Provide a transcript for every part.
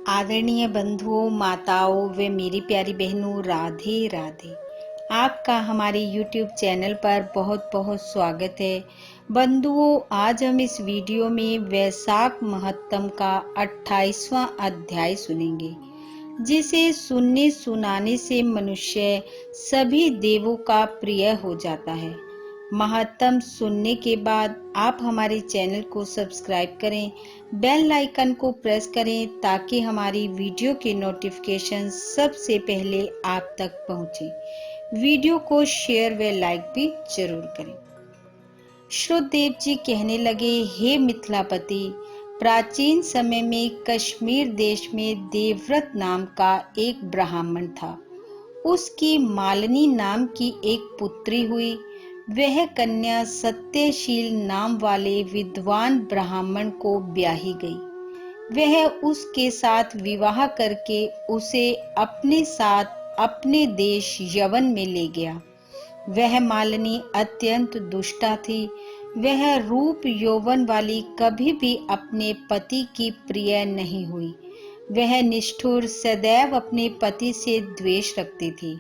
आदरणीय बंधुओं, माताओं व मेरी प्यारी बहनों, राधे राधे। आपका हमारे YouTube चैनल पर बहुत बहुत स्वागत है। बंधुओं, आज हम इस वीडियो में वैशाख महत्तम का 28वां अध्याय सुनेंगे, जिसे सुनने सुनाने से मनुष्य सभी देवों का प्रिय हो जाता है। महत्तम सुनने के बाद आप हमारे चैनल को सब्सक्राइब करें, बेल आइकन को प्रेस करें ताकि हमारी वीडियो के नोटिफिकेशन सबसे पहले आप तक पहुंचे। वीडियो को शेयर व लाइक भी जरूर करें। श्रुतदेव जी कहने लगे, हे मिथिलापति, प्राचीन समय में कश्मीर देश में देवव्रत नाम का एक ब्राह्मण था। उसकी मालिनी नाम की एक पुत्री हुई। वह कन्या सत्यशील नाम वाले विद्वान ब्राह्मण को ब्याही गई। वह उसके साथ विवाह करके उसे अपने साथ अपने देश यवन में ले गया। वह मालिनी अत्यंत दुष्टा थी। वह रूप यौवन वाली कभी भी अपने पति की प्रिय नहीं हुई। वह निष्ठुर, सदैव अपने पति से द्वेष रखती थी।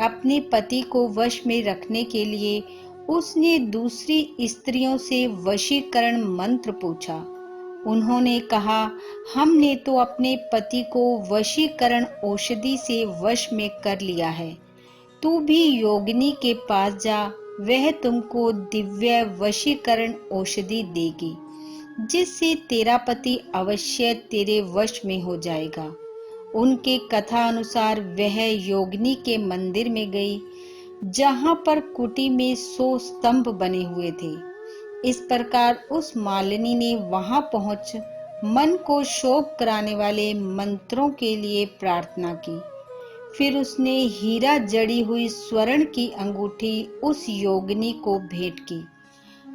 अपने पति को वश में रखने के लिए उसने दूसरी स्त्रियों से वशीकरण मंत्र पूछा। उन्होंने कहा, हमने तो अपने पति को वशीकरण औषधि से वश में कर लिया है। तू भी योगिनी के पास जा, वह तुमको दिव्य वशीकरण औषधि देगी, जिससे तेरा पति अवश्य तेरे वश में हो जाएगा। उनके कथा अनुसार वह योगिनी के मंदिर में गई, जहां पर कुटी में 100 स्तंभ बने हुए थे। इस प्रकार उस मालिनी ने वहां पहुंच मन को शोक कराने वाले मंत्रों के लिए प्रार्थना की। फिर उसने हीरा जड़ी हुई स्वर्ण की अंगूठी उस योगिनी को भेंट की।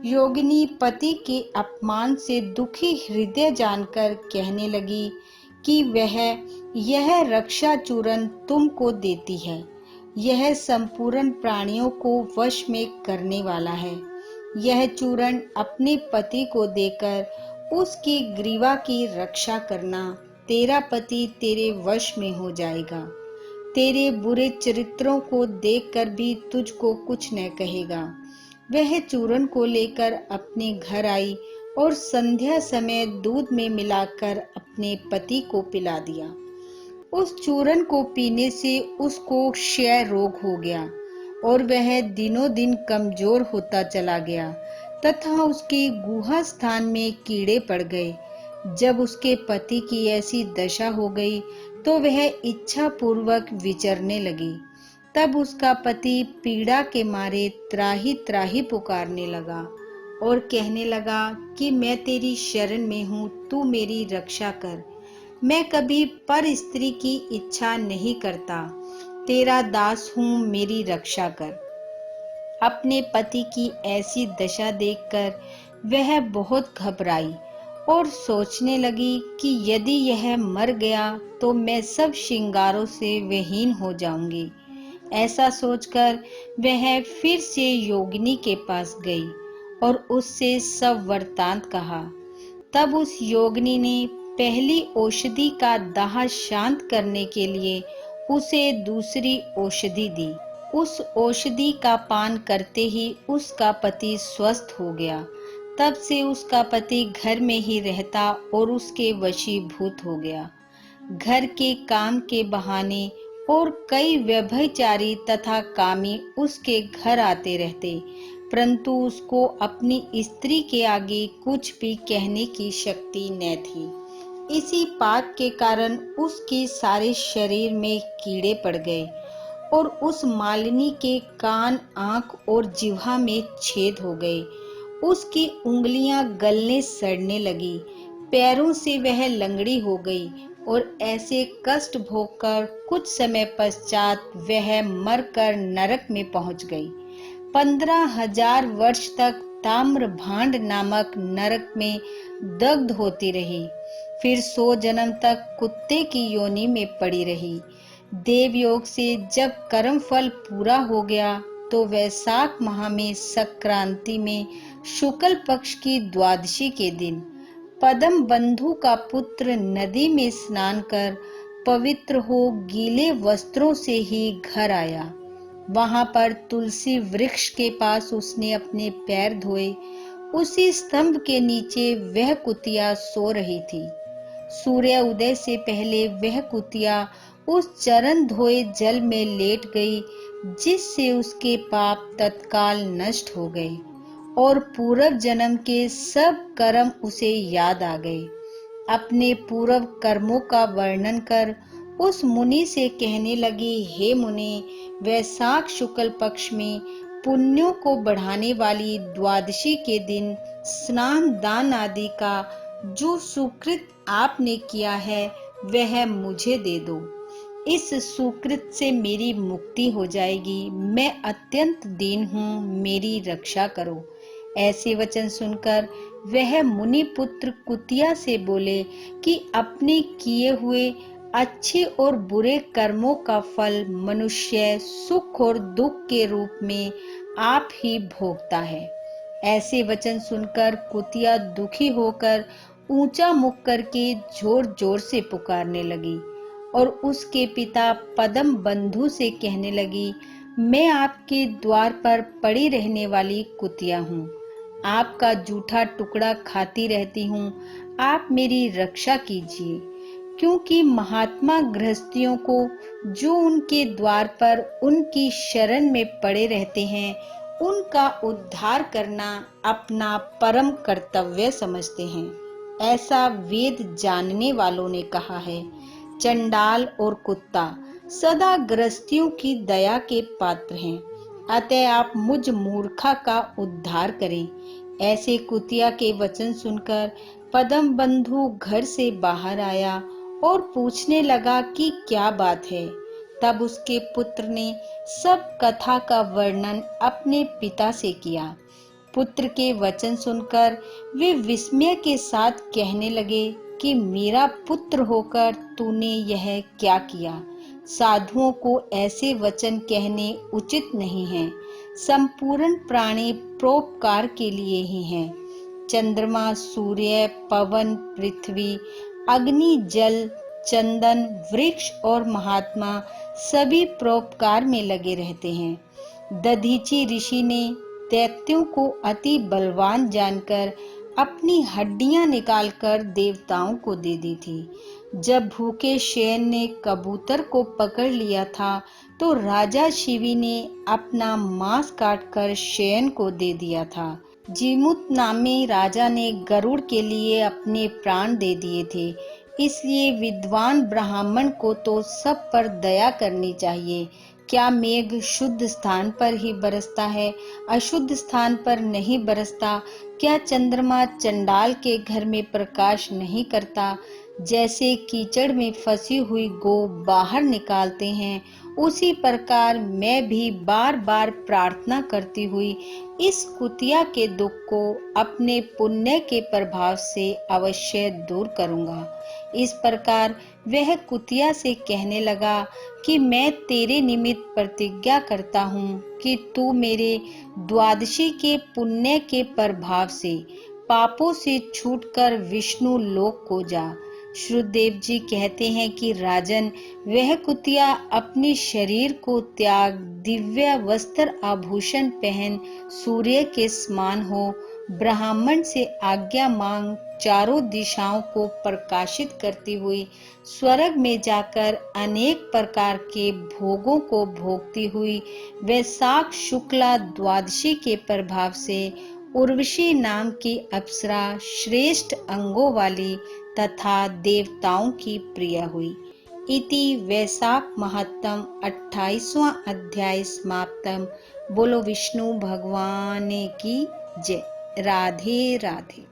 योगिनी पति के अपमान से दुखी हृदय जानकर कहने लगी कि वह यह रक्षा चूर्ण तुमको देती है। यह संपूर्ण प्राणियों को वश में करने वाला है। यह चूर्ण अपने पति को देकर उसकी ग्रीवा की रक्षा करना। तेरा पति तेरे वश में हो जाएगा। तेरे बुरे चरित्रों को देखकर भी तुझको कुछ न कहेगा। वह चूर्ण को लेकर अपने घर आई और संध्या समय दूध में मिलाकर अपने पति को पिला दिया। उस चूर्ण को पीने से उसको क्षय रोग हो गया और वह दिनों दिन कमजोर होता चला गया तथा उसके गुहा स्थान में कीड़े पड़ गए। जब उसके पति की ऐसी दशा हो गई तो वह इच्छा पूर्वक विचरने लगी। तब उसका पति पीड़ा के मारे त्राही त्राही पुकारने लगा और कहने लगा कि मैं तेरी शरण में हूँ, तू मेरी रक्षा कर। मैं कभी पर स्त्री की इच्छा नहीं करता। तेरा दास हूँ, मेरी रक्षा कर। अपने पति की ऐसी दशा देखकर वह बहुत घबराई और सोचने लगी कि यदि यह मर गया तो मैं सब श्रृंगारों से विहीन हो जाऊंगी। ऐसा सोचकर वह फिर से योगिनी के पास गई और उससे सब वृत्तांत कहा। तब उस योगिनी ने पहली औषधि का दाह शांत करने के लिए उसे दूसरी औषधि दी। उस औषधि का पान करते ही उसका पति स्वस्थ हो गया। तब से उसका पति घर में ही रहता और उसके वशीभूत हो गया। घर के काम के बहाने और कई व्यभिचारी तथा कामी उसके घर आते रहते, परंतु उसको अपनी स्त्री के आगे कुछ भी कहने की शक्ति न थी। इसी पाप के कारण उसके सारे शरीर में कीड़े पड़ गए और उस मालिनी के कान, आंख और जिह्वा में छेद हो गए। उसकी उंगलियां गलने सड़ने लगी। पैरों से वह लंगड़ी हो गई और ऐसे कष्ट भोगकर कुछ समय पश्चात वह मरकर नरक में पहुंच गई। 15,000 वर्ष तक ताम्रभांड नामक नरक में दग्ध होती रही। फिर 100 जन्म तक कुत्ते की योनि में पड़ी रही। देवयोग से जब कर्म फल पूरा हो गया तो वैशाख माह में संक्रांति में शुक्ल पक्ष की द्वादशी के दिन पद्म बंधु का पुत्र नदी में स्नान कर पवित्र हो गीले वस्त्रों से ही घर आया। वहां पर तुलसी वृक्ष के पास उसने अपने पैर धोए। उसी स्तंभ के नीचे वह कुतिया सो रही थी। सूर्य उदय से पहले वह कुतिया उस चरण धोए जल में लेट गई, जिससे उसके पाप तत्काल नष्ट हो गए और पूर्व जन्म के सब कर्म उसे याद आ गए। अपने पूर्व कर्मों का वर्णन कर उस मुनि से कहने लगी, हे मुनि, वैशाख शुक्ल पक्ष में पुण्यों को बढ़ाने वाली द्वादशी के दिन स्नान दान आदि का जो सुकृत आपने किया है वह मुझे दे दो। इस सुकृत से मेरी मुक्ति हो जाएगी। मैं अत्यंत दीन हूँ, मेरी रक्षा करो। ऐसे वचन सुनकर वह मुनि पुत्र कुतिया से बोले कि अपने किए हुए अच्छे और बुरे कर्मों का फल मनुष्य सुख और दुख के रूप में आप ही भोगता है। ऐसे वचन सुनकर कुतिया दुखी होकर ऊंचा मुख करके जोर जोर से पुकारने लगी और उसके पिता पद्म बंधु से कहने लगी, मैं आपके द्वार पर पड़ी रहने वाली कुतिया हूँ। आपका जूठा टुकड़ा खाती रहती हूँ। आप मेरी रक्षा कीजिए, क्योंकि महात्मा गृहस्थियों को जो उनके द्वार पर उनकी शरण में पड़े रहते हैं, उनका उद्धार करना अपना परम कर्तव्य समझते हैं। ऐसा वेद जानने वालों ने कहा है। चंडाल और कुत्ता सदा गृहस्थियों की दया के पात्र हैं, अतः आप मुझ मूर्खा का उद्धार करें। ऐसे कुतिया के वचन सुनकर पद्म बंधु घर से बाहर आया और पूछने लगा कि क्या बात है। तब उसके पुत्र ने सब कथा का वर्णन अपने पिता से किया। पुत्र के वचन सुनकर वे विस्मय के साथ कहने लगे कि मेरा पुत्र होकर तूने यह क्या किया। साधुओं को ऐसे वचन कहने उचित नहीं है। संपूर्ण प्राणी परोपकार के लिए ही हैं। चंद्रमा, सूर्य, पवन, पृथ्वी, अग्नि, जल, चंदन, वृक्ष और महात्मा सभी परोपकार में लगे रहते हैं। दधीची ऋषि ने दैत्यों को अति बलवान जानकर अपनी हड्डियां निकालकर देवताओं को दे दी थी। जब भूखे शेर ने कबूतर को पकड़ लिया था तो राजा शिवी ने अपना मांस काटकर शेर को दे दिया था। जीमुत नामी राजा ने गरुड़ के लिए अपने प्राण दे दिए थे। इसलिए विद्वान ब्राह्मण को तो सब पर दया करनी चाहिए। क्या मेघ शुद्ध स्थान पर ही बरसता है, अशुद्ध स्थान पर नहीं बरसता? क्या चंद्रमा चंडाल के घर में प्रकाश नहीं करता? जैसे कीचड़ में फंसी हुई गौ बाहर निकालते हैं, उसी प्रकार मैं भी बार बार प्रार्थना करती हुई इस कुतिया के दुख को अपने पुण्य के प्रभाव से अवश्य दूर करूंगा। इस प्रकार वह कुतिया से कहने लगा कि मैं तेरे निमित्त प्रतिज्ञा करता हूँ कि तू मेरे द्वादशी के पुण्य के प्रभाव से पापों से छूटकर विष्णु लोक को जा। श्रुतदेव जी कहते हैं कि राजन, वह कुतिया अपने शरीर को त्याग दिव्य वस्त्र आभूषण पहन सूर्य के समान हो ब्राह्मण से आज्ञा मांग चारों दिशाओं को प्रकाशित करती हुई स्वर्ग में जाकर अनेक प्रकार के भोगों को भोगती हुई वैशाख शुक्ला द्वादशी के प्रभाव से उर्वशी नाम की अप्सरा श्रेष्ठ अंगों वाली तथा देवताओं की प्रिय हुई। इति वैशाख महत्तम 28वां अध्याय समाप्तम। बोलो विष्णु भगवान की जय। राधे राधे।